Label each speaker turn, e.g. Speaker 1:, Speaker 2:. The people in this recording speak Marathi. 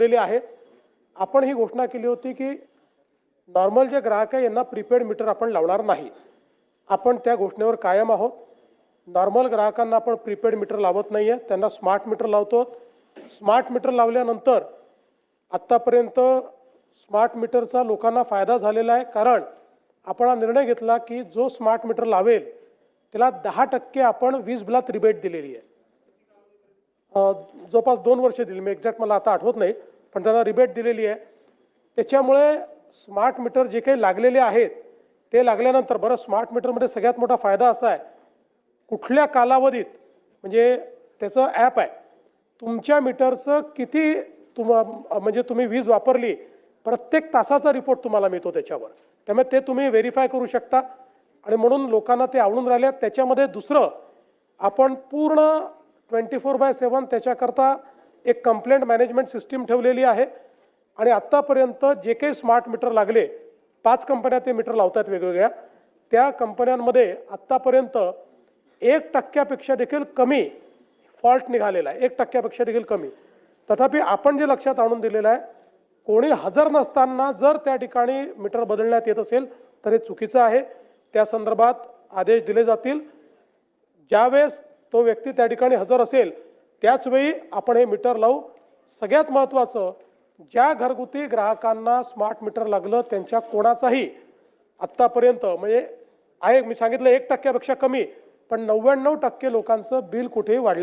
Speaker 1: ठेवलेली आहे। आपण ही घोषणा केली होती की नॉर्मल जे ग्राहक आहे यांना प्रीपेड मीटर आपण लावणार नाही। आपण त्या घोषणेवर कायम आहोत। नॉर्मल ग्राहकांना आपण प्रीपेड मीटर लावत नाही आहे, त्यांना स्मार्ट मीटर लावतो। स्मार्ट मीटर लावल्यानंतर आत्तापर्यंत स्मार्ट मीटरचा लोकांना फायदा झालेला आहे, कारण आपण हा निर्णय घेतला की जो स्मार्ट मीटर लावेल त्याला 10% आपण वीज बिलात रिबेट दिलेली आहे। जवळपास 2 वर्ष दिली, मी एक्झॅक्ट मला आता आठवत नाही, पण त्यांना रिबेट दिलेली आहे। त्याच्यामुळे स्मार्ट मीटर जे काही लागलेले आहेत ते लागल्यानंतर बरं, स्मार्ट मीटरमध्ये सगळ्यात मोठा फायदा असा आहे, कुठल्या कालावधीत म्हणजे त्याचं ॲप आहे, तुमच्या मीटरचं किती म्हणजे तुम्ही वीज वापरली प्रत्येक तासाचा रिपोर्ट तुम्हाला मिळतो त्याच्यावर। त्यामुळे ते तुम्ही व्हेरीफाय करू शकता आणि म्हणून लोकांना ते आवडून राहिले। त्याच्यामध्ये दुसरं, आपण पूर्ण 24/7 त्याच्याकरता एक कंप्लेंट मॅनेजमेंट सिस्टीम ठेवलेली आहे आणि आत्तापर्यंत जे काही स्मार्ट मीटर लागले 5 कंपन्या ते मीटर लावतात वेगवेगळ्या, त्या कंपन्यांमध्ये आत्तापर्यंत 1% देखील कमी फॉल्ट निघालेला आहे, 1% देखील कमी। तथापि आपण जे लक्षात आणून दिलेलं आहे, कोणी हजर नसताना जर त्या ठिकाणी मीटर बदलण्यात येत असेल तर हे चुकीचं आहे। त्या संदर्भात आदेश दिले जातील। ज्यावेळेस तो व्यक्ती त्या ठिकाणी हजर असेल त्याच वेळी आपण हे मीटर लावू। सगळ्यात महत्त्वाचं, ज्या घरगुती ग्राहकांना स्मार्ट मीटर लागलं त्यांच्या कोणाचाही आत्तापर्यंत म्हणजे आहे, मी सांगितलं 1%पेक्षा कमी, पण 99% लोकांचं बिल कुठेही वाढलं